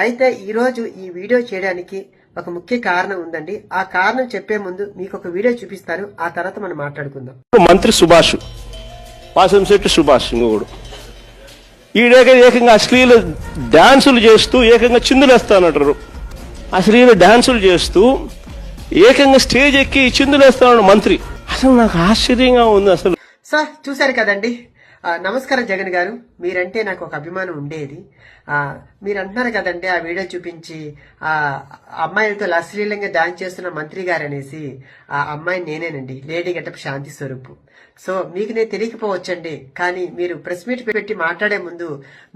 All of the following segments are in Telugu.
అయితే ఈరోజు ఈ వీడియో చేయడానికి ఒక ముఖ్య కారణం ఉందండి. ఆ కారణం చెప్పే ముందు మీకు ఒక వీడియో చూపిస్తాను, ఆ తర్వాత మనం మాట్లాడుకుందాం. మంత్రి సుభాష్, వాసంశెట్టి సుభాష్ ఇంకొకడు ఏకంగా అశ్లీల డాన్సులు చేస్తూ ఏకంగా చిందులేస్తానంటారు. అశ్లీల డాన్సులు చేస్తూ ఏకంగా స్టేజ్ ఎక్కి చిందులేస్తాడు మంత్రి. అసలు నాకు ఆశ్చర్యంగా ఉంది. అసలు సార్ చూశారు కదండి. నమస్కారం జగన్ గారు, మీరంటే నాకు ఒక అభిమానం ఉండేది. మీరు అంటున్నారు కదండి ఆ వీడియో చూపించి ఆ అమ్మాయిలతో అశ్లీలంగా డాన్స్ చేస్తున్న మంత్రి గారు అనేసి. ఆ అమ్మాయి నేనేనండి, లేడీ గెటప్ శాంతి స్వరూప్. సో మీకు నేను తెలియకపోవచ్చండి, కానీ మీరు ప్రెస్ మీట్ పెట్టి మాట్లాడే ముందు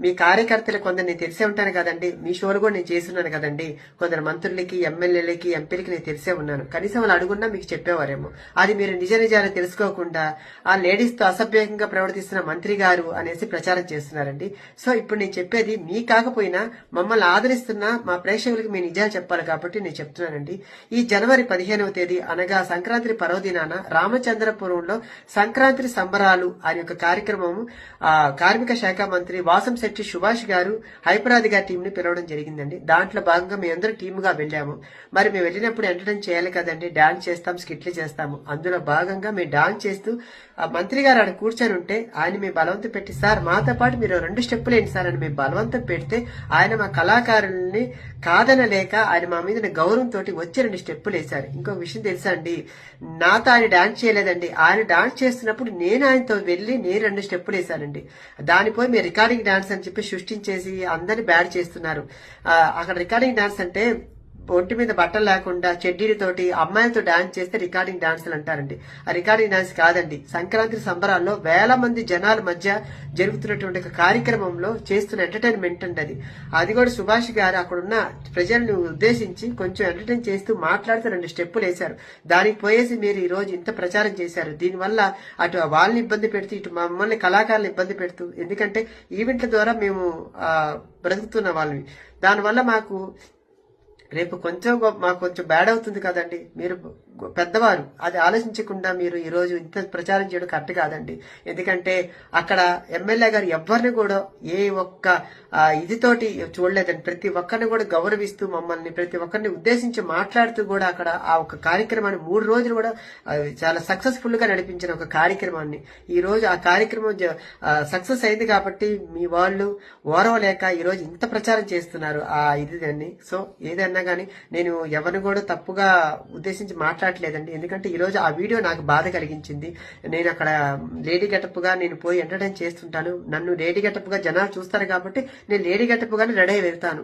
మీ కార్యకర్తలు కొందరు నేను తెలిసే ఉంటాను కదండి. మీ షోలు కూడా నేను చేస్తున్నాను కదండి. కొందరు మంత్రులకి, ఎమ్మెల్యేలకి, ఎంపీలకి నేను తెలిసే ఉన్నాను. కనీసం వాళ్ళు అడుగున్నా మీకు చెప్పేవారేమో. అది మీరు నిజ నిజాలు తెలుసుకోకుండా ఆ లేడీస్ తో అసభ్యంగా ప్రవర్తిస్తున్న మంత్రి గారు అనేసి ప్రచారం చేస్తున్నారండి. సో ఇప్పుడు నేను చెప్పేది మీ కాకపోయినా మమ్మల్ని ఆదరిస్తున్న మా ప్రేక్షకులకి మీ నిజాలు చెప్పాలి కాబట్టి నేను చెప్తున్నానండి. ఈ జనవరి 15వ తేదీ అనగా సంక్రాంతి పర్వదినాన రామచంద్రపురంలో సంక్రాంతి సంబరాలు అనే ఒక కార్యక్రమం కార్మిక శాఖ మంత్రి వాసంశెట్టి సుభాష్ గారు హైపరాది గారి టీం ని పిలవడం జరిగిందండి. దాంట్లో భాగంగా మేమందరం టీమ్ గా వెళ్ళాము. మరి మేము వెళ్ళినప్పుడు ఎంటర్టైన్ చేయాలి కదండి, డాన్స్ చేస్తాం, స్కిట్లు చేస్తాము. అందులో భాగంగా మేము డాన్స్ చేస్తూ మంత్రి గారు ఆడ కూర్చొని ఉంటే ఆయన మేము బలవంతం పెట్టి, సార్ మాతో పాటు మీరు 2 స్టెప్పులు ఏంటి సార్ అని మేము బలవంతం పెడితే ఆయన మా కళాకారుల్ని కాదనలేక ఆయన మా మీద గౌరవంతో వచ్చి 2 స్టెప్పులు వేశారు. ఇంకొక విషయం తెలుసా అండి, నాతో ఆయన డాన్స్ చేయలేదండి. ఆయన డాన్స్ చేస్తున్నప్పుడు నేను ఆయనతో వెళ్ళి నేను 2 స్టెప్పులు వేశానండి. దానిపోయి మీరు రికార్డింగ్ డాన్స్ అని చెప్పి సృష్టించేసి అందరినీ బ్యాడ్ చేస్తున్నారు. అక్కడ రికార్డింగ్ డాన్స్ అంటే ఒంటి మీద బట్టలు లేకుండా చెడ్డీలతోటి అమ్మాయిలతో డాన్స్ చేస్తే రికార్డింగ్ డాన్సులు అంటారండి. ఆ రికార్డింగ్ డాన్స్ కాదండి. సంక్రాంతి సంబరాల్లో వేల మంది జనాల మధ్య జరుగుతున్నటువంటి ఒక కార్యక్రమంలో చేస్తున్న ఎంటర్టైన్మెంట్ అండి అది. అది కూడా సుభాష్ గారు అక్కడున్న ప్రజలను ఉద్దేశించి కొంచెం ఎంటర్టైన్ చేస్తూ మాట్లాడుతూ 2 స్టెప్పులు వేశారు. దానికి పోయేసి మీరు ఈ రోజు ఇంత ప్రచారం చేశారు. దీనివల్ల అటు వాళ్ళని ఇబ్బంది పెడుతూ ఇటు మమ్మల్ని కళాకారులను ఇబ్బంది పెడుతూ, ఎందుకంటే ఈవెంట్ల ద్వారా మేము బ్రతుకుతున్న వాళ్ళవి. దానివల్ల మాకు రేపు మాకు కొంచెం బ్యాడ్ అవుతుంది కదండి. మీరు పెద్దవారు, అది ఆలోచించకుండా మీరు ఈ రోజు ఇంత ప్రచారం చేయడం కరెక్ట్ కాదండి. ఎందుకంటే అక్కడ ఎమ్మెల్యే గారు ఎవరిని కూడా ఏ ఒక్క ఇదితోటి చూడలేదండి. ప్రతి ఒక్కరిని కూడా గౌరవిస్తూ మమ్మల్ని ప్రతి ఒక్కరిని ఉద్దేశించి మాట్లాడుతూ కూడా అక్కడ ఆ ఒక కార్యక్రమాన్ని 3 రోజులు కూడా చాలా సక్సెస్ఫుల్ గా నడిపించిన ఒక కార్యక్రమాన్ని ఈ రోజు ఆ కార్యక్రమం సక్సెస్ అయింది కాబట్టి మీ వాళ్ళు ఓరవలేక ఈ రోజు ఇంత ప్రచారం చేస్తున్నారు ఆ ఇది. సో ఏదన్నా గానీ నేను ఎవరిని కూడా తప్పుగా ఉద్దేశించి మాట్లాడలేదండి. ఎందుకంటే ఈ రోజు ఆ వీడియో నాకు బాధ కలిగించింది. నేను అక్కడ లేడీ గెటప్ గా నేను పోయి ఎంటర్టైన్ చేస్తుంటాను. నన్ను లేడీ గెటప్ గా జనాలు చూస్తారు కాబట్టి నేను లేడీ గెటప్ గానే రెడీ అయి వెళ్తాను.